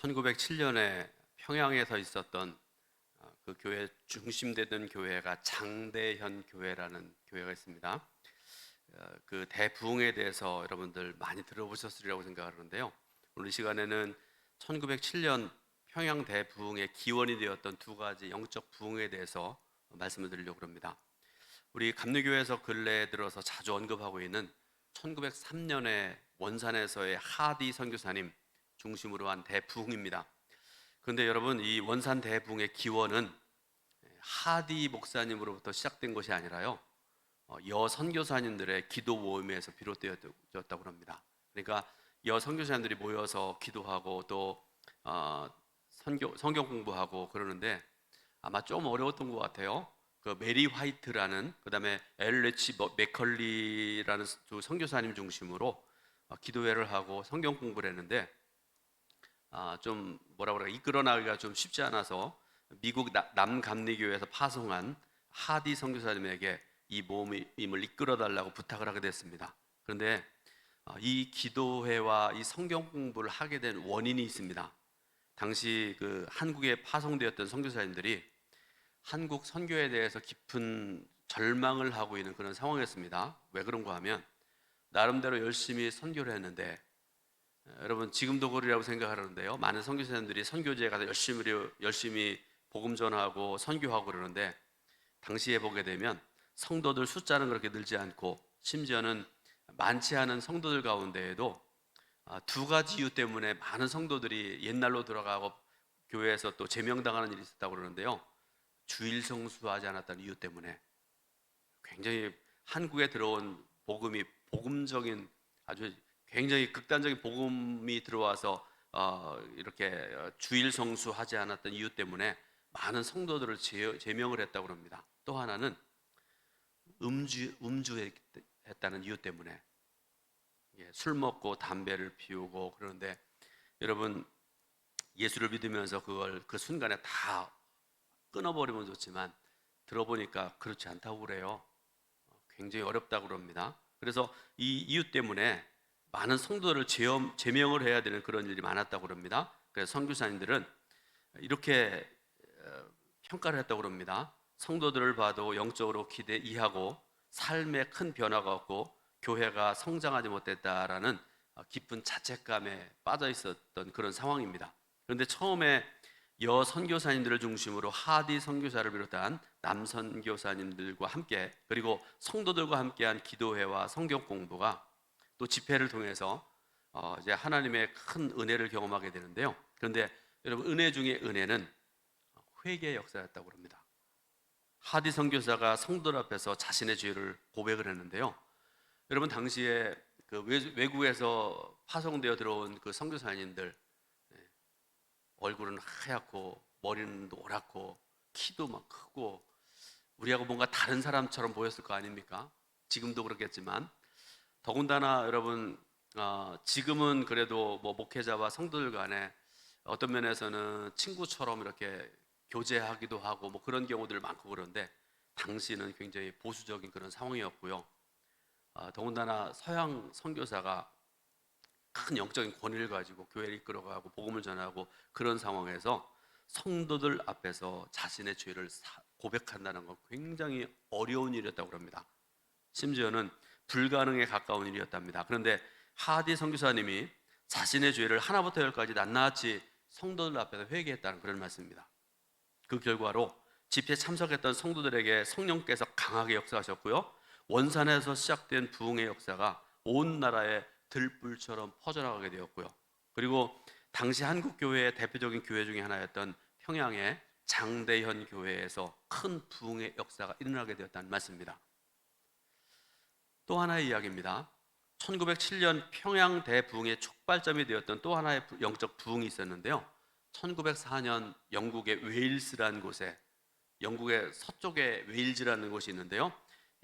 1907년에 평양에서 있었던 그 교회 중심되던 교회가 장대현 교회라는 교회가 있습니다. 그 대부흥에 대해서 여러분들 많이 들어보셨으리라고 생각하는데요. 오늘 이 시간에는 1907년 평양 대부흥의 기원이 되었던 두 가지 영적 부흥에 대해서 말씀을 드리려고 합니다. 우리 감리교회에서 근래에 들어서 자주 언급하고 있는 1903년에 원산에서의 하디 선교사님 중심으로 한 대부흥입니다. 그런데 여러분, 이 원산 대부흥의 기원은 하디 목사님으로부터 시작된 것이 아니라요, 여 선교사님들의 기도 모임에서 비롯되었다고 합니다. 그러니까 여 선교사님들이 모여서 기도하고 또 성경 공부하고 그러는데 아마 좀 어려웠던 것 같아요. 그 메리 화이트라는, 그다음에 엘리치 맥컬리라는 두 선교사님 중심으로 기도회를 하고 성경 공부를 했는데 좀 뭐라 그래, 이끌어 나가기가 좀 쉽지 않아서 미국 남감리교회에서 파송한 하디 선교사님에게 이 모임을 이끌어 달라고 부탁을 하게 됐습니다. 그런데 이 기도회와 이 성경 공부를 하게 된 원인이 있습니다. 당시 그 한국에 파송되었던 선교사님들이 한국 선교에 대해서 깊은 절망을 하고 있는 그런 상황이었습니다. 왜 그런가 하면 나름대로 열심히 선교를 했는데, 여러분 지금도 그러라고 생각하는데요, 많은 선교사님들이 선교지에 가서 열심히 복음 전하고 선교하고 그러는데, 당시에 보게 되면 성도들 숫자는 그렇게 늘지 않고 심지어는 많지 않은 성도들 가운데에도 두 가지 이유 때문에 많은 성도들이 옛날로 돌아가고 교회에서 또 제명당하는 일이 있었다고 그러는데요. 주일 성수하지 않았다는 이유 때문에 굉장히 한국에 들어온 복음이 복음적인 아주 굉장히 극단적인 복음이 들어와서 이렇게 주일 성수하지 않았던 이유 때문에 많은 성도들을 제명을 했다고 합니다. 또 하나는 음주했다는 이유 때문에, 술 먹고 담배를 피우고 그러는데, 여러분 예수를 믿으면서 그걸 그 순간에 다 끊어버리면 좋지만 들어보니까 그렇지 않다고 그래요. 굉장히 어렵다고 그럽니다. 그래서 이 이유 때문에 많은 성도들을 제명을 해야 되는 그런 일이 많았다고 그럽니다. 그래서 선교사님들은 이렇게 평가를 했다고 그럽니다. 성도들을 봐도 영적으로 이해하고 삶에 큰 변화가 없고 교회가 성장하지 못했다라는 깊은 자책감에 빠져 있었던 그런 상황입니다. 그런데 처음에 여 선교사님들을 중심으로 하디 선교사를 비롯한 남 선교사님들과 함께, 그리고 성도들과 함께한 기도회와 성경 공부가 또 집회를 통해서 이제 하나님의 큰 은혜를 경험하게 되는데요. 그런데 여러분, 은혜 중에 은혜는 회개의 역사였다고 합니다. 하디 선교사가 성도들 앞에서 자신의 죄를 고백을 했는데요. 여러분, 당시에 그 외국에서 파송되어 들어온 그 선교사님들, 얼굴은 하얗고 머리는 노랗고 키도 막 크고 우리하고 뭔가 다른 사람처럼 보였을 거 아닙니까? 지금도 그렇겠지만, 더군다나 여러분, 지금은 그래도 뭐 목회자와 성도들 간에 어떤 면에서는 친구처럼 이렇게 교제하기도 하고 뭐 그런 경우들 많고, 그런데 당시는 굉장히 보수적인 그런 상황이었고요. 더군다나 서양 선교사가 큰 영적인 권위를 가지고 교회를 이끌어가고 복음을 전하고 그런 상황에서 성도들 앞에서 자신의 죄를 고백한다는 건 굉장히 어려운 일이었다고 합니다. 심지어는 불가능에 가까운 일이었답니다. 그런데 하디 선교사님이 자신의 죄를 하나부터 열까지 낱낱이 성도들 앞에서 회개했다는 그런 말씀입니다. 그 결과로 집회에 참석했던 성도들에게 성령께서 강하게 역사하셨고요, 원산에서 시작된 부흥의 역사가 온 나라에 들불처럼 퍼져나가게 되었고요, 그리고 당시 한국 교회의 대표적인 교회 중에 하나였던 평양의 장대현 교회에서 큰 부흥의 역사가 일어나게 되었다는 말씀입니다. 또 하나의 이야기입니다. 1907년 평양 대부흥의 촉발점이 되었던 또 하나의 영적 부흥이 있었는데요. 1904년 영국의 웨일스라는 곳에, 영국의 서쪽에 웨일즈라는 곳이 있는데요,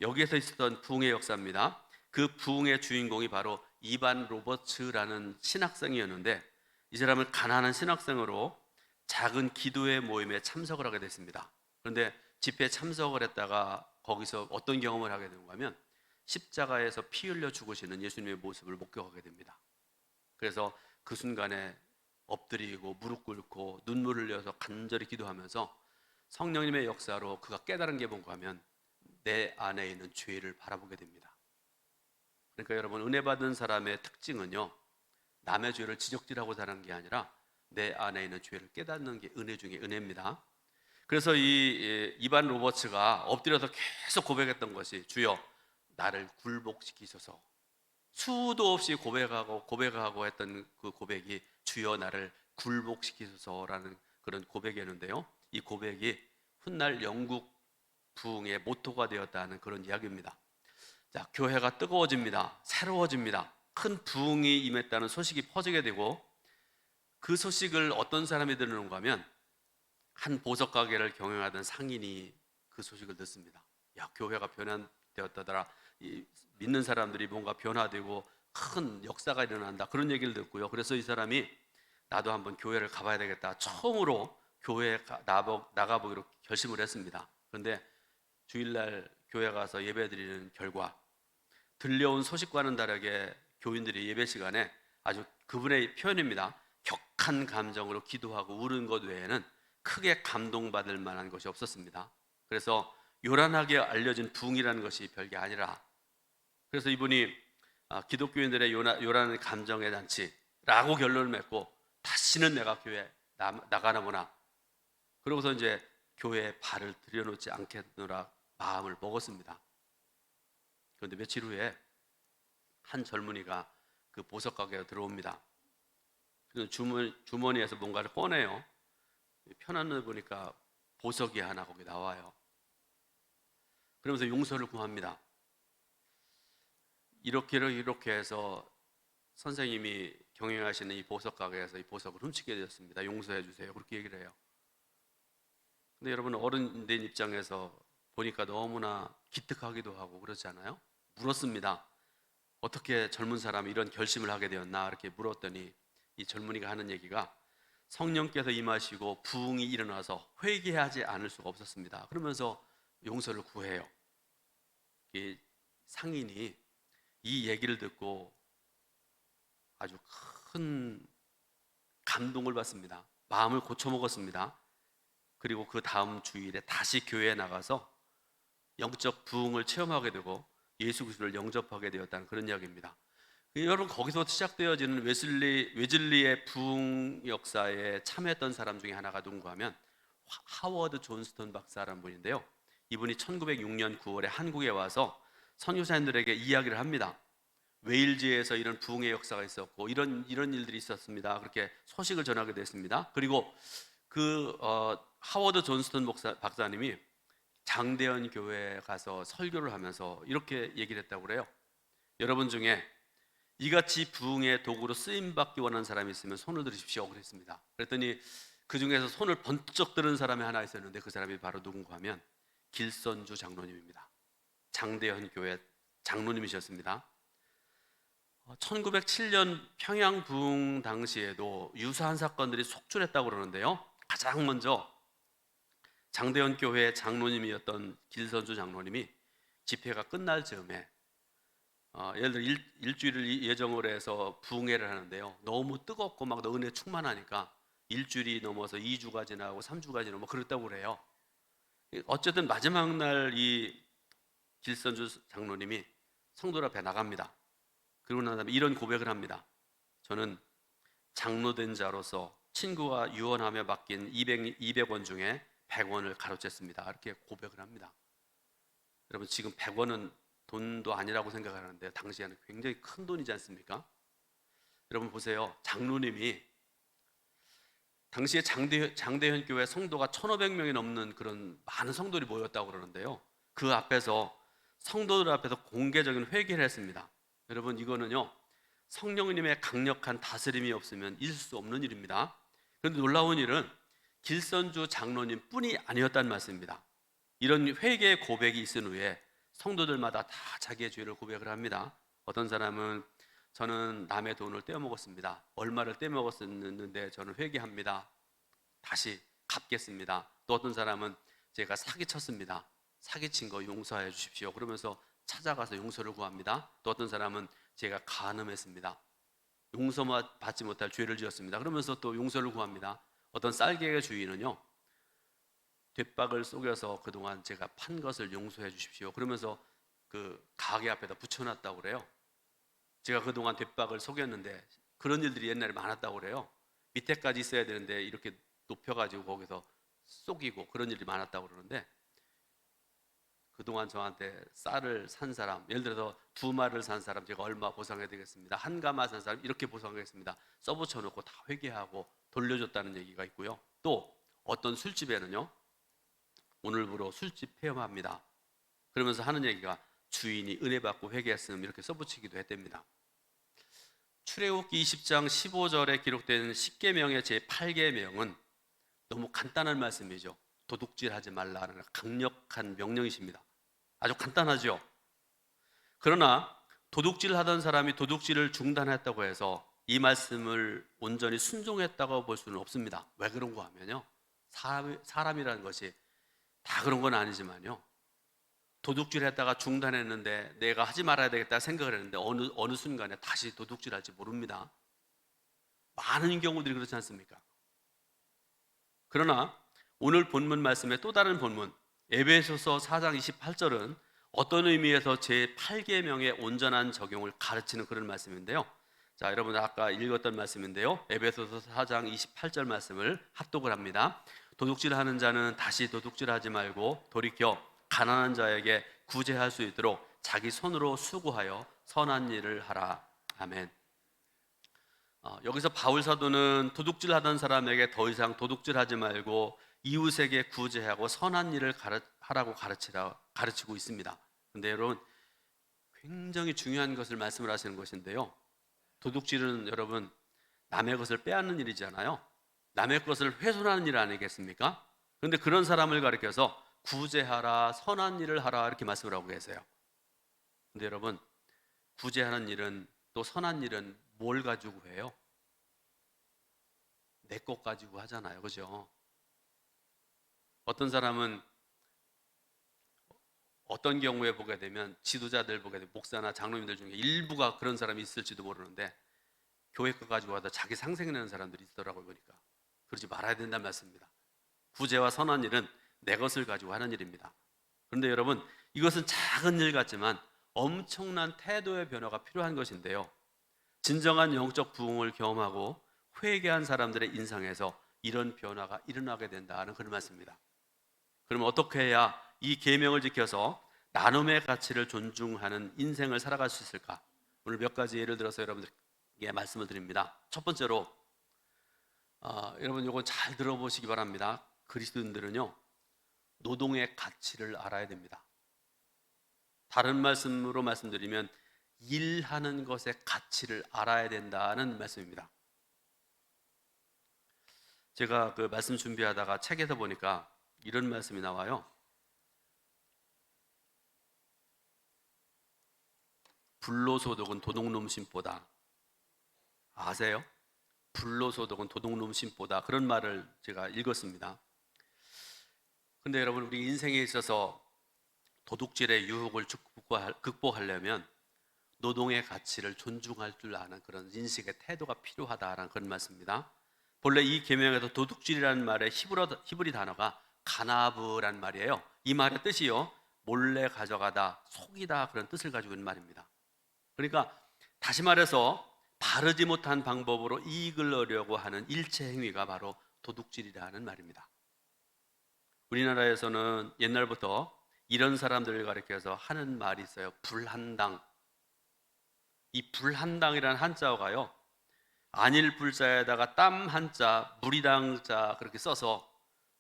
여기에서 있었던 부흥의 역사입니다. 그 부흥의 주인공이 바로 이반 로버츠라는 신학생이었는데, 이 사람은 가난한 신학생으로 작은 기도회 모임에 참석을 하게 됐습니다. 그런데 집회에 참석을 했다가 거기서 어떤 경험을 하게 되는가 하면 십자가에서 피 흘려 죽으시는 예수님의 모습을 목격하게 됩니다. 그래서 그 순간에 엎드리고 무릎 꿇고 눈물 흘려서 간절히 기도하면서 성령님의 역사로 그가 깨달은 게 뭔가 하면 내 안에 있는 죄를 바라보게 됩니다. 그러니까 여러분, 은혜 받은 사람의 특징은요, 남의 죄를 지적질하고 사는 게 아니라 내 안에 있는 죄를 깨닫는 게 은혜 중에 은혜입니다. 그래서 이 이반 로버츠가 엎드려서 계속 고백했던 것이, 주여 나를 굴복시키소서. 수도 없이 고백하고 했던 그 고백이 주여 나를 굴복시키소서라는 그런 고백이었는데요, 이 고백이 훗날 영국 부흥의 모토가 되었다는 그런 이야기입니다. 자, 교회가 뜨거워집니다. 새로워집니다. 큰 부흥이 임했다는 소식이 퍼지게 되고, 그 소식을 어떤 사람이 듣는가 하면 한 보석 가게를 경영하던 상인이 그 소식을 듣습니다. 야, 교회가 변화되었다더라. 믿는 사람들이 뭔가 변화되고 큰 역사가 일어난다, 그런 얘기를 듣고요. 그래서 이 사람이 나도 한번 교회를 가봐야 되겠다, 처음으로 교회에 나가보기로 결심을 했습니다. 그런데 주일날 교회 가서 예배드리는 결과 들려온 소식과는 다르게 교인들이 예배 시간에 아주, 그분의 표현입니다, 격한 감정으로 기도하고 울은 것 외에는 크게 감동받을 만한 것이 없었습니다. 그래서 요란하게 알려진 부흥이라는 것이 별게 아니라, 그래서 이분이 기독교인들의 요란한 감정의 잔치라고 결론을 맺고 다시는 내가 교회 나가나구나, 그러고서 이제 교회에 발을 들여놓지 않겠노라 마음을 먹었습니다. 그런데 며칠 후에 한 젊은이가 그 보석 가게에 들어옵니다. 그래서 주머니에서 뭔가를 꺼내요. 편안을 보니까 보석이 하나 거기 나와요. 그러면서 용서를 구합니다. 이렇게 해서 선생님이 경영하시는 이 보석 가게에서 이 보석을 훔치게 되었습니다. 용서해 주세요. 그렇게 얘기를 해요. 근데 여러분, 어른 된 입장에서 보니까 너무나 기특하기도 하고 그렇지 않아요? 물었습니다. 어떻게 젊은 사람이 이런 결심을 하게 되었나, 이렇게 물었더니 이 젊은이가 하는 얘기가, 성령께서 임하시고 부흥이 일어나서 회개하지 않을 수가 없었습니다. 그러면서 용서를 구해요. 이 상인이 이 얘기를 듣고 아주 큰 감동을 받습니다. 마음을 고쳐먹었습니다. 그리고 그 다음 주일에 다시 교회에 나가서 영적 부흥을 체험하게 되고 예수 그리스도를 영접하게 되었다는 그런 이야기입니다. 여러분, 거기서 시작되어지는 웨슬리의 부흥 역사에 참여했던 사람 중에 하나가 누군가 하면 하워드 존스턴 박사라는 분인데요, 이분이 1906년 9월에 한국에 와서 선교사님들에게 이야기를 합니다. 웨일즈에서 이런 부흥의 역사가 있었고 이런 일들이 있었습니다. 그렇게 소식을 전하게 됐습니다. 그리고 하워드 존스턴 박사님이 장대현 교회에 가서 설교를 하면서 이렇게 얘기를 했다고 그래요. 여러분 중에 이같이 부흥의 도구로 쓰임받기 원하는 사람이 있으면 손을 들으십시오, 그랬습니다. 그랬더니 그 중에서 손을 번쩍 들은 사람이 하나 있었는데, 그 사람이 바로 누군가 하면 길선주 장로님입니다. 장대현 교회 장로님이셨습니다. 1907년 평양 부흥 당시에도 유사한 사건들이 속출했다고 그러는데요, 가장 먼저 장대현 교회 장로님이었던 길선주 장로님이 집회가 끝날 즈음에 예를 들어 일주일을 예정을 해서 부흥회를 하는데요, 너무 뜨겁고 막 은혜 충만하니까 일주일이 넘어서 2주가 지나고 3주가 지나고 뭐 그랬다고 그래요. 어쨌든 마지막 날 이 길선주 장로님이 성도 앞에 나갑니다. 그러고 난 다음에 이런 고백을 합니다. 저는 장로된 자로서 친구가 유언하며 맡긴 200원 중에 100원을 가로챘습니다. 이렇게 고백을 합니다. 여러분, 지금 100원은 돈도 아니라고 생각하는데 당시에는 굉장히 큰 돈이지 않습니까? 여러분 보세요. 장로님이 당시에 장대현 교회 성도가 1,500명이 넘는 그런 많은 성도들이 모였다고 그러는데요, 그 앞에서 성도들 앞에서 공개적인 회개를 했습니다. 여러분, 이거는요, 성령님의 강력한 다스림이 없으면 있을 수 없는 일입니다. 그런데 놀라운 일은 길선주 장로님 뿐이 아니었다는 말씀입니다. 이런 회개의 고백이 있은 후에 성도들마다 다 자기의 죄를 고백을 합니다. 어떤 사람은 저는 남의 돈을 떼어먹었습니다. 얼마를 떼어먹었는데 저는 회개합니다. 다시 갚겠습니다. 또 어떤 사람은 제가 사기쳤습니다. 사기친 거 용서해 주십시오. 그러면서 찾아가서 용서를 구합니다. 또 어떤 사람은 제가 간음했습니다. 용서받지 못할 죄를 지었습니다. 그러면서 또 용서를 구합니다. 어떤 쌀개의 주인은요, 뒷박을 속여서 그동안 제가 판 것을 용서해 주십시오. 그러면서 그 가게 앞에다 붙여놨다고 그래요. 제가 그동안 뒷박을 속였는데 그런 일들이 옛날에 많았다고 그래요. 밑에까지 있어야 되는데 이렇게 높여가지고 거기서 속이고 그런 일이 많았다고 그러는데, 그동안 저한테 쌀을 산 사람, 예를 들어서 2마를 산 사람 제가 얼마 보상해야 되겠습니다. 1가마 산 사람 이렇게 보상하겠습니다. 써붙여놓고 다 회개하고 돌려줬다는 얘기가 있고요. 또 어떤 술집에는요, 오늘부로 술집 폐업합니다. 그러면서 하는 얘기가 주인이 은혜 받고 회개했음 이렇게 써붙이기도 했답니다. 출애굽기 20장 15절에 기록된 10계명의 제8계명은 너무 간단한 말씀이죠. 도둑질하지 말라는 강력한 명령이십니다. 아주 간단하죠. 그러나 도둑질 하던 사람이 도둑질을 중단했다고 해서 이 말씀을 온전히 순종했다고 볼 수는 없습니다. 왜 그런가 하면요, 사람이라는 것이 다 그런 건 아니지만요, 도둑질 했다가 중단했는데 내가 하지 말아야 되겠다 생각을 했는데 어느 순간에 다시 도둑질할지 모릅니다. 많은 경우들이 그렇지 않습니까? 그러나 오늘 본문 말씀의 또 다른 본문 에베소서 4장 28절은 어떤 의미에서 제8계명의 온전한 적용을 가르치는 그런 말씀인데요. 자, 여러분 아까 읽었던 말씀인데요. 에베소서 4장 28절 말씀을 합독을 합니다. 도둑질하는 자는 다시 도둑질하지 말고 돌이켜 가난한 자에게 구제할 수 있도록 자기 손으로 수고하여 선한 일을 하라. 아멘. 여기서 바울 사도는 도둑질하던 사람에게 더 이상 도둑질하지 말고 이웃에게 구제하고 선한 일을 하라고 가르치고 있습니다. 그런데 여러분, 굉장히 중요한 것을 말씀을 하시는 것인데요, 도둑질은 여러분 남의 것을 빼앗는 일이잖아요. 남의 것을 훼손하는 일 아니겠습니까? 그런데 그런 사람을 가리켜서 구제하라, 선한 일을 하라 이렇게 말씀을 하고 계세요. 그런데 여러분, 구제하는 일은 또 선한 일은 뭘 가지고 해요? 내 것 가지고 하잖아요. 그죠? 어떤 사람은 어떤 경우에 보게 되면 지도자들 보게 되면 목사나 장로님들 중에 일부가 그런 사람이 있을지도 모르는데 교회 거 가지고 와서 자기 상생내는 사람들이 있더라고요. 보니까 그러지 말아야 된다는 말씀입니다. 구제와 선한 일은 내 것을 가지고 하는 일입니다. 그런데 여러분, 이것은 작은 일 같지만 엄청난 태도의 변화가 필요한 것인데요, 진정한 영적 부흥을 경험하고 회개한 사람들의 인상에서 이런 변화가 일어나게 된다는 그런 말씀입니다. 그러면 어떻게 해야 이 계명을 지켜서 나눔의 가치를 존중하는 인생을 살아갈 수 있을까? 오늘 몇 가지 예를 들어서 여러분들에게 말씀을 드립니다. 첫 번째로 여러분 이거 잘 들어보시기 바랍니다. 그리스도인들은요, 노동의 가치를 알아야 됩니다. 다른 말씀으로 말씀드리면 일하는 것의 가치를 알아야 된다는 말씀입니다. 제가 그 말씀 준비하다가 책에서 보니까 이런 말씀이 나와요. 불로소득은 도둑놈 심보다. 아세요? 불로소득은 도둑놈 심보다. 그런 말을 제가 읽었습니다. 근데 여러분, 우리 인생에 있어서 도둑질의 유혹을 극복하려면 노동의 가치를 존중할 줄 아는 그런 인식의 태도가 필요하다라는 그런 말씀입니다. 본래 이 계명에서 도둑질이라는 말의 히브리 단어가 가나브란 말이에요. 이 말의 뜻이요, 몰래 가져가다, 속이다 그런 뜻을 가지고 있는 말입니다. 그러니까 다시 말해서 바르지 못한 방법으로 이익을 얻으려고 하는 일체 행위가 바로 도둑질이라는 말입니다. 우리나라에서는 옛날부터 이런 사람들을 가리켜서 하는 말이 있어요. 불한당. 이 불한당이라는 한자어가요, 안일 불자에다가 땀 한자, 무리당자 그렇게 써서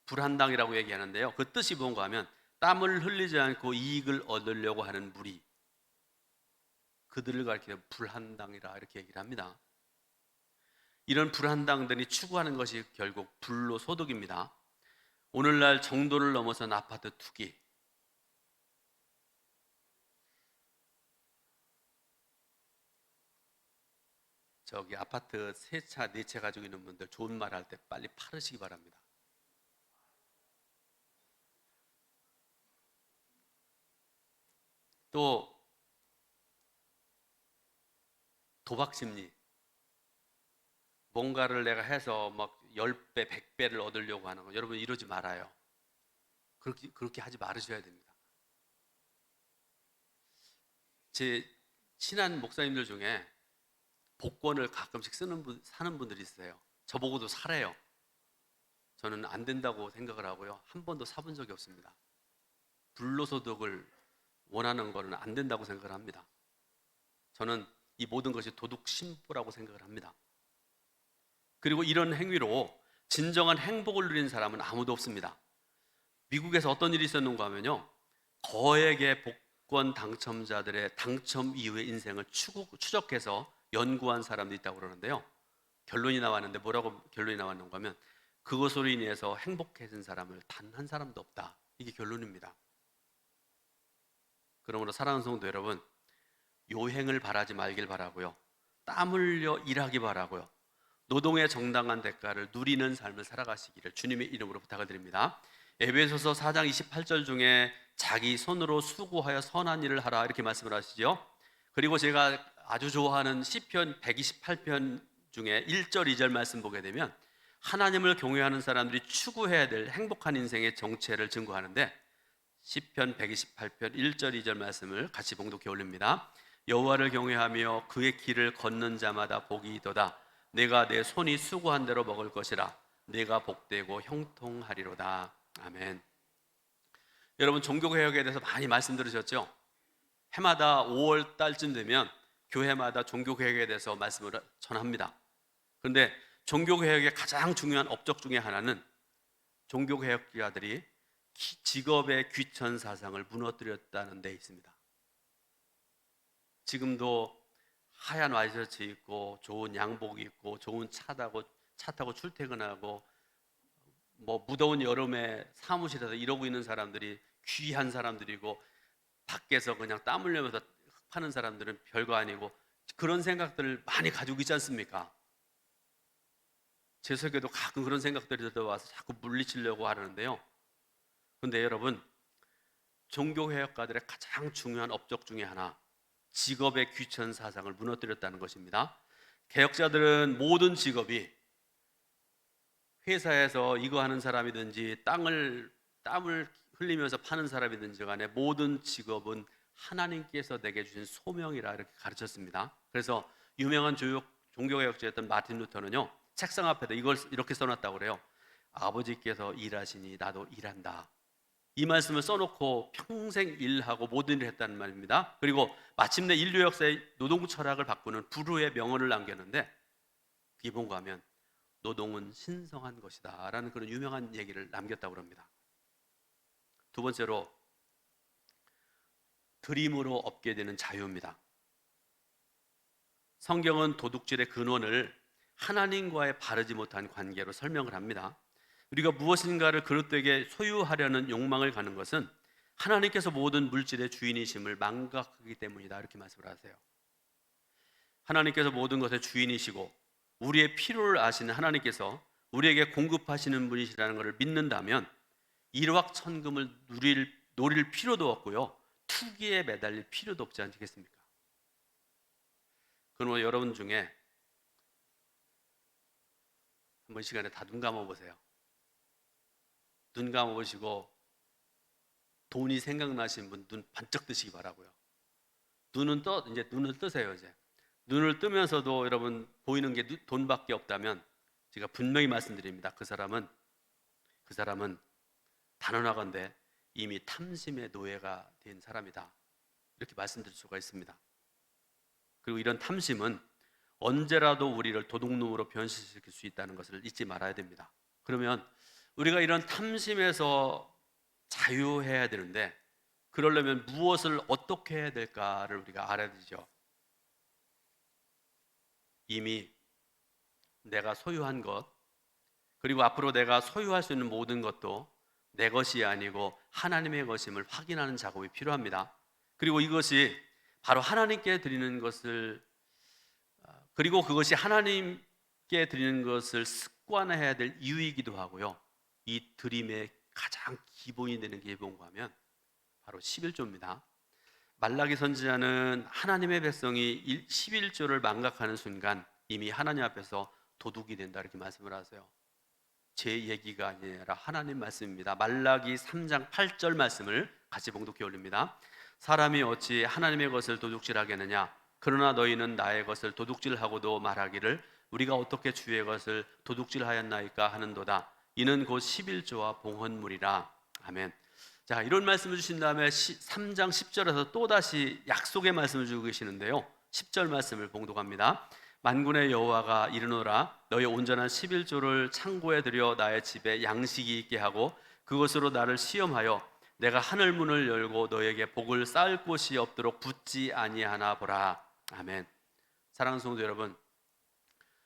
불한당이라고 얘기하는데요, 그 뜻이 뭔가 하면 땀을 흘리지 않고 이익을 얻으려고 하는 무리, 그들을 가리켜 불한당이라 이렇게 얘기를 합니다. 이런 불한당들이 추구하는 것이 결국 불로소득입니다. 오늘날 정도를 넘어선 아파트 투기, 저기 아파트 3채, 4채 가지고 있는 분들 좋은 말 할 때 빨리 팔으시기 바랍니다. 또 도박 심리, 뭔가를 내가 해서 막 10배, 100배를 얻으려고 하는 거, 여러분 이러지 말아요. 그렇게 하지 말으셔야 됩니다. 제 친한 목사님들 중에 복권을 가끔씩 사는 분들이 있어요. 저보고도 사래요. 저는 안 된다고 생각을 하고요. 한 번도 사본 적이 없습니다. 불로소득을 원하는 거는 안 된다고 생각을 합니다. 저는 이 모든 것이 도둑 심보라고 생각을 합니다. 그리고 이런 행위로 진정한 행복을 누리는 사람은 아무도 없습니다. 미국에서 어떤 일이 있었는가 하면요, 거액의 복권 당첨자들의 당첨 이후의 인생을 추적해서 연구한 사람도 있다고 그러는데요, 결론이 나왔는데 뭐라고 결론이 나왔는가 하면 그것으로 인해서 행복해진 사람을 단 한 사람도 없다. 이게 결론입니다. 그러므로 사랑하는 성도 여러분, 요행을 바라지 말길 바라고요, 땀 흘려 일하기 바라고요, 노동의 정당한 대가를 누리는 삶을 살아가시기를 주님의 이름으로 부탁을 드립니다. 에베소서 4장 28절 중에 자기 손으로 수고하여 선한 일을 하라 이렇게 말씀을 하시죠. 그리고 제가 아주 좋아하는 시편 128편 중에 1절 2절 말씀 보게 되면 하나님을 경외하는 사람들이 추구해야 될 행복한 인생의 정체를 증거하는데, 시편 128편 1절 2절 말씀을 같이 봉독해 올립니다. 여호와를 경외하며 그의 길을 걷는 자마다 복이 있도다. 내가 내 손이 수고한 대로 먹을 것이라. 내가 복되고 형통하리로다. 아멘. 여러분, 종교개혁에 대해서 많이 말씀 들으셨죠? 해마다 5월 달쯤 되면 교회마다 종교개혁에 대해서 말씀을 전합니다. 그런데 종교개혁의 가장 중요한 업적 중에 하나는 종교개혁자들이 직업의 귀천 사상을 무너뜨렸다는 데 있습니다. 지금도 하얀 와이셔츠 입고 좋은 양복 입고 좋은 차 타고 출퇴근하고 뭐 무더운 여름에 사무실에서 이러고 있는 사람들이 귀한 사람들이고, 밖에서 그냥 땀 흘리면서 파는 사람들은 별거 아니고, 그런 생각들을 많이 가지고 있지 않습니까? 제 속에도 가끔 그런 생각들이 들어와서 자꾸 물리치려고 하는데요. 그런데 여러분, 종교개혁가들의 가장 중요한 업적 중에 하나, 직업의 귀천 사상을 무너뜨렸다는 것입니다. 개혁자들은 모든 직업이 회사에서 이거 하는 사람이든지 땀을 흘리면서 파는 사람이든지 간에 모든 직업은 하나님께서 내게 주신 소명이라 이렇게 가르쳤습니다. 그래서 유명한 종교개혁자였던 마틴 루터는요, 책상 앞에다 이걸 이렇게 써놨다고 그래요. 아버지께서 일하시니 나도 일한다. 이 말씀을 써놓고 평생 일하고 모든 일을 했다는 말입니다. 그리고 마침내 인류 역사의 노동 철학을 바꾸는 불후의 명언을 남겼는데, 그게 뭔가 하면 노동은 신성한 것이다 라는 그런 유명한 얘기를 남겼다고 합니다. 두 번째로, 드림으로 얻게 되는 자유입니다. 성경은 도둑질의 근원을 하나님과의 바르지 못한 관계로 설명을 합니다. 우리가 무엇인가를 그릇되게 소유하려는 욕망을 갖는 것은 하나님께서 모든 물질의 주인이심을 망각하기 때문이다 이렇게 말씀을 하세요. 하나님께서 모든 것의 주인이시고 우리의 필요를 아시는 하나님께서 우리에게 공급하시는 분이시라는 것을 믿는다면 일확천금을 노릴 필요도 없고요, 투기에 매달릴 필요도 없지 않겠습니까? 그러면 여러분 중에 한번 시간에 다 눈 감아보세요. 눈 감아보시고 돈이 생각나신 분 눈 반짝 뜨시기 바라고요. 이제 눈을 뜨세요. 이제 눈을 뜨면서도 여러분 보이는 게 돈밖에 없다면 제가 분명히 말씀드립니다. 그 사람은 단언하건대 이미 탐심의 노예가 된 사람이다 이렇게 말씀드릴 수가 있습니다. 그리고 이런 탐심은 언제라도 우리를 도둑놈으로 변신시킬 수 있다는 것을 잊지 말아야 됩니다. 그러면 우리가 이런 탐심에서 자유해야 되는데, 그러려면 무엇을 어떻게 해야 될까를 우리가 알아야 되죠. 이미 내가 소유한 것, 그리고 앞으로 내가 소유할 수 있는 모든 것도 내 것이 아니고 하나님의 것임을 확인하는 작업이 필요합니다. 그리고 이것이 바로 하나님께 드리는 것을, 그리고 그것이 하나님께 드리는 것을 습관화해야 될 이유이기도 하고요, 이 드림의 가장 기본이 되는 게 뭔가 하면 바로 11조입니다. 말라기 선지자는 하나님의 백성이 11조를 망각하는 순간 이미 하나님 앞에서 도둑이 된다 이렇게 말씀을 하세요. 제 얘기가 아니라 하나님 말씀입니다. 말라기 3장 8절 말씀을 같이 봉독해 올립니다. 사람이 어찌 하나님의 것을 도둑질하겠느냐? 그러나 너희는 나의 것을 도둑질하고도 말하기를 우리가 어떻게 주의 것을 도둑질하였나이까 하는도다. 이는 곧 11조와 봉헌물이라. 아멘. 자, 이런 말씀을 주신 다음에 3장 10절에서 또다시 약속의 말씀을 주고 계시는데요. 10절 말씀을 봉독합니다. 만군의 여호와가 이르노라 너희 온전한 11조를 창고에 들여 나의 집에 양식이 있게 하고 그것으로 나를 시험하여 내가 하늘 문을 열고 너에게 복을 쌓을 곳이 없도록 붙지 아니하나 보라. 아멘. 사랑하는 성도 여러분,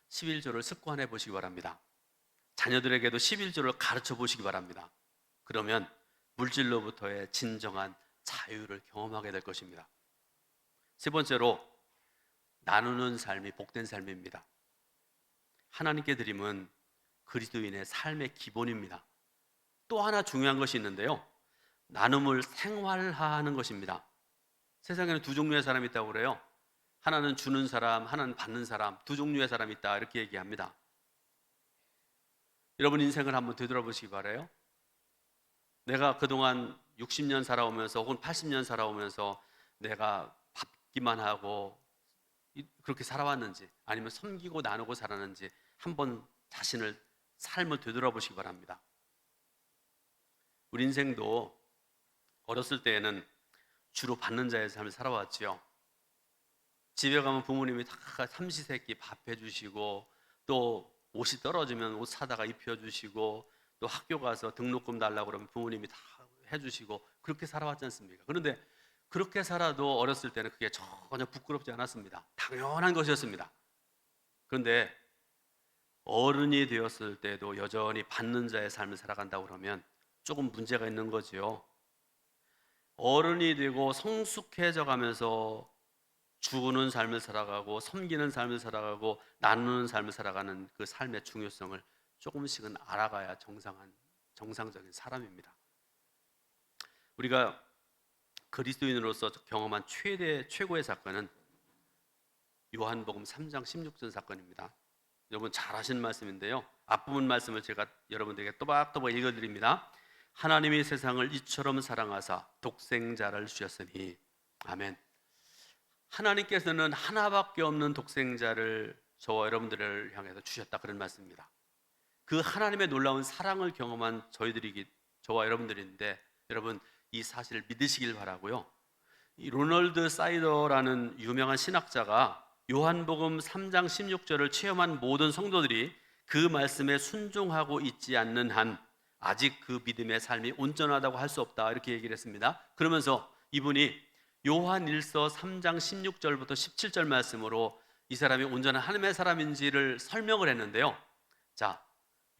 11조를 습관해 보시기 바랍니다. 자녀들에게도 11조를 가르쳐 보시기 바랍니다. 그러면 물질로부터의 진정한 자유를 경험하게 될 것입니다. 세 번째로, 나누는 삶이 복된 삶입니다. 하나님께 드림은 그리스도인의 삶의 기본입니다. 또 하나 중요한 것이 있는데요, 나눔을 생활화하는 것입니다. 세상에는 두 종류의 사람이 있다고 그래요. 하나는 주는 사람, 하나는 받는 사람, 두 종류의 사람이 있다 이렇게 얘기합니다. 여러분 인생을 한번 되돌아보시기 바라요. 내가 그동안 60년 살아오면서 혹은 80년 살아오면서 내가 받기만 하고 그렇게 살아왔는지, 아니면 섬기고 나누고 살았는지 한번 자신을 삶을 되돌아보시기 바랍니다. 우리 인생도 어렸을 때에는 주로 받는 자의 삶을 살아왔지요. 집에 가면 부모님이 다 삼시세끼 밥 해주시고, 또 옷이 떨어지면 옷 사다가 입혀주시고, 또 학교 가서 등록금 달라고 그러면 부모님이 다 해주시고, 그렇게 살아왔지 않습니까? 그런데 그렇게 살아도 어렸을 때는 그게 전혀 부끄럽지 않았습니다. 당연한 것이었습니다. 그런데 어른이 되었을 때도 여전히 받는 자의 삶을 살아간다고 그러면 조금 문제가 있는 거지요. 어른이 되고 성숙해져 가면서 주는 삶을 살아가고 섬기는 삶을 살아가고 나누는 삶을 살아가는 그 삶의 중요성을 조금씩은 알아가야 정상적인 사람입니다. 우리가 그리스도인으로서 경험한 최고의 사건은 요한복음 3장 16절 사건입니다. 여러분 잘 아시는 말씀인데요, 앞부분 말씀을 제가 여러분들에게 또박또박 읽어드립니다. 하나님이 세상을 이처럼 사랑하사 독생자를 주셨으니. 아멘. 하나님께서는 하나밖에 없는 독생자를 저와 여러분들을 향해서 주셨다, 그런 말씀입니다. 그 하나님의 놀라운 사랑을 경험한 저와 여러분들인데, 여러분 이 사실을 믿으시길 바라고요. 이 로널드 사이더라는 유명한 신학자가 요한복음 3장 16절을 체험한 모든 성도들이 그 말씀에 순종하고 있지 않는 한 아직 그 믿음의 삶이 온전하다고 할 수 없다 이렇게 얘기를 했습니다. 그러면서 이분이 요한일서 3장 16절부터 17절 말씀으로 이 사람이 온전한 하나님의 사람인지를 설명을 했는데요. 자,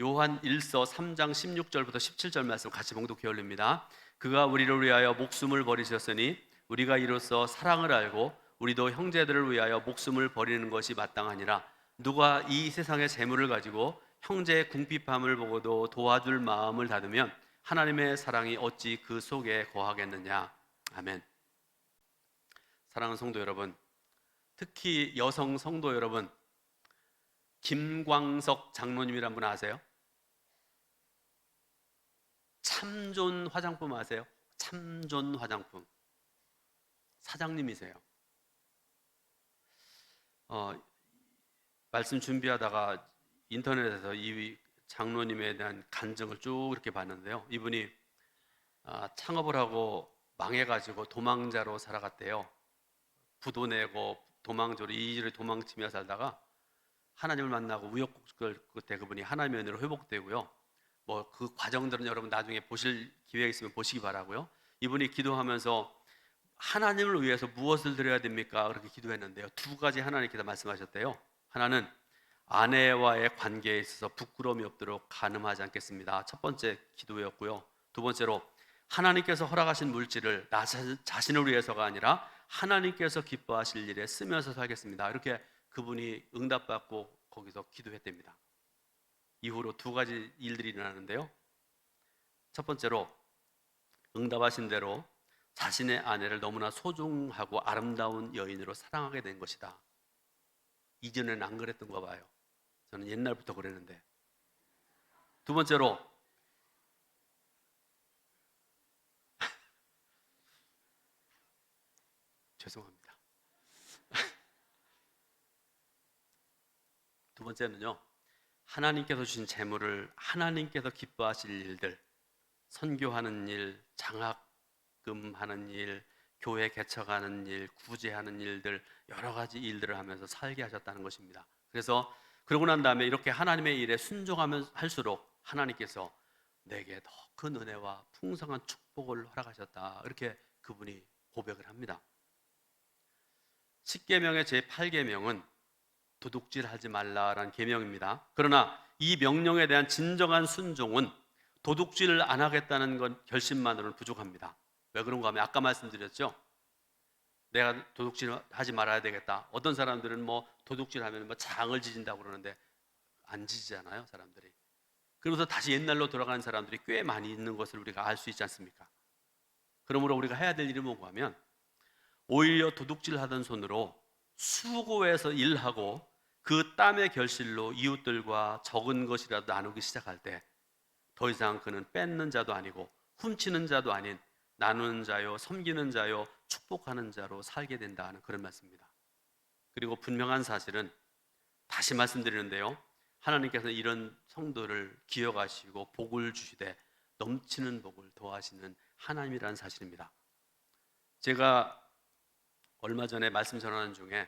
요한일서 3장 16절부터 17절 말씀 같이 봉독해 올립니다. 그가 우리를 위하여 목숨을 버리셨으니 우리가 이로써 사랑을 알고 우리도 형제들을 위하여 목숨을 버리는 것이 마땅하니라. 누가 이 세상의 재물을 가지고 형제의 궁핍함을 보고도 도와줄 마음을 닫으면 하나님의 사랑이 어찌 그 속에 거하겠느냐. 아멘. 사랑하는 성도 여러분, 특히 여성 성도 여러분, 김광석 장로님이란 분 아세요? 참존 화장품 아세요? 참존 화장품 사장님이세요. 말씀 준비하다가 인터넷에서 이 장로님에 대한 간증을 쭉 이렇게 봤는데요, 이분이 창업을 하고 망해가지고 도망자로 살아갔대요. 부도 내고 도망자로 이리저리 도망치며 살다가 하나님을 만나고 우여곡절 끝에 그분이 하나님의 은혜로 회복되고요. 뭐 그 과정들은 여러분 나중에 보실 기회가 있으면 보시기 바라고요. 이분이 기도하면서 하나님을 위해서 무엇을 드려야 됩니까? 그렇게 기도했는데요, 두 가지 하나님께서 말씀하셨대요. 하나는 아내와의 관계에 있어서 부끄러움이 없도록 간음하지 않겠습니다. 첫 번째 기도였고요. 두 번째로 하나님께서 허락하신 물질을 나 자신을 위해서가 아니라 하나님께서 기뻐하실 일에 쓰면서 살겠습니다. 이렇게 그분이 응답받고 거기서 기도했답니다. 이후로 두 가지 일들이 일어나는데요, 첫 번째로 응답하신 대로 자신의 아내를 너무나 소중하고 아름다운 여인으로 사랑하게 된 것이다. 이전에는 안 그랬던가 봐요. 저는 옛날부터 그랬는데. 두 번째로, 죄송합니다. 두 번째는요, 하나님께서 주신 재물을 하나님께서 기뻐하실 일들, 선교하는 일, 장학금 하는 일, 교회 개척하는 일, 구제하는 일들, 여러 가지 일들을 하면서 살게 하셨다는 것입니다. 그래서 그러고 난 다음에 이렇게 하나님의 일에 순종하면 할수록 하나님께서 내게 더 큰 은혜와 풍성한 축복을 허락하셨다, 이렇게 그분이 고백을 합니다. 십계명의 제8계명은 도둑질하지 말라라는 계명입니다. 그러나 이 명령에 대한 진정한 순종은 도둑질을 안 하겠다는 건 결심만으로는 부족합니다. 왜 그런가 하면 아까 말씀드렸죠. 내가 도둑질하지 말아야 되겠다. 어떤 사람들은 뭐 도둑질하면 뭐 장을 지진다고 그러는데 안 지지잖아요, 사람들이. 그러면서 다시 옛날로 돌아가는 사람들이 꽤 많이 있는 것을 우리가 알 수 있지 않습니까? 그러므로 우리가 해야 될 일이 뭔가 하면 오히려 도둑질하던 손으로 수고해서 일하고 그 땀의 결실로 이웃들과 적은 것이라도 나누기 시작할 때 더 이상 그는 뺏는 자도 아니고 훔치는 자도 아닌 나누는 자요, 섬기는 자요, 축복하는 자로 살게 된다는 그런 말씀입니다. 그리고 분명한 사실은 다시 말씀드리는데요, 하나님께서 이런 성도를 기억하시고 복을 주시되 넘치는 복을 더하시는 하나님이라는 사실입니다. 제가 얼마 전에 말씀 전하는 중에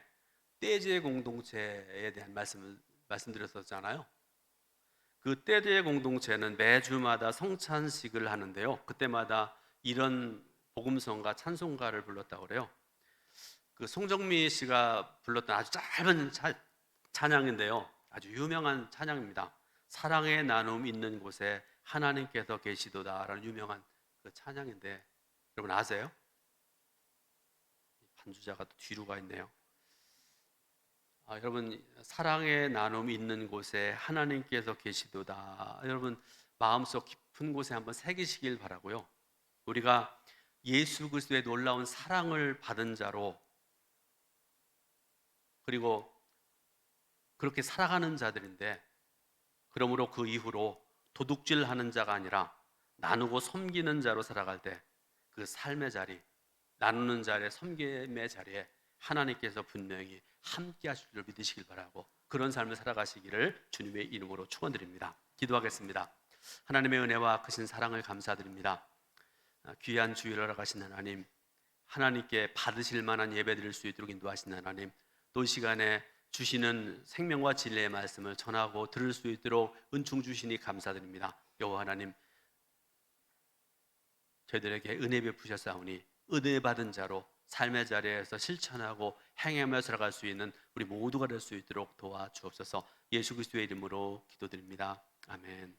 떼제 공동체에 대한 말씀을 말씀드렸었잖아요. 그 떼제 공동체는 매주마다 성찬식을 하는데요, 그때마다 이런 복음성가 찬송가를 불렀다고 그래요. 그 송정미 씨가 불렀던 아주 짧은 찬양인데요, 아주 유명한 찬양입니다. 사랑의 나눔 있는 곳에 하나님께서 계시도다라는 유명한 그 찬양인데, 여러분 아세요? 반주자가 또 뒤로 가 있네요. 여러분, 사랑의 나눔이 있는 곳에 하나님께서 계시도다, 여러분 마음속 깊은 곳에 한번 새기시길 바라고요. 우리가 예수 그리스도의 놀라운 사랑을 받은 자로, 그리고 그렇게 살아가는 자들인데, 그러므로 그 이후로 도둑질하는 자가 아니라 나누고 섬기는 자로 살아갈 때 그 삶의 자리, 나누는 자리에, 섬김의 자리에 하나님께서 분명히 함께 하실 줄 믿으시길 바라고, 그런 삶을 살아가시기를 주님의 이름으로 축원드립니다. 기도하겠습니다. 하나님의 은혜와 크신 사랑을 감사드립니다. 귀한 주일을 허락하신 하나님, 하나님께 받으실 만한 예배 드릴 수 있도록 인도하신 하나님, 또 이 시간에 주시는 생명과 진리의 말씀을 전하고 들을 수 있도록 은총 주시니 감사드립니다. 여호와 하나님, 저희들에게 은혜 베푸셨사오니 은혜 받은 자로 삶의 자리에서 실천하고 행하며 살아갈 수 있는 우리 모두가 될 수 있도록 도와주옵소서. 예수 그리스도의 이름으로 기도드립니다. 아멘.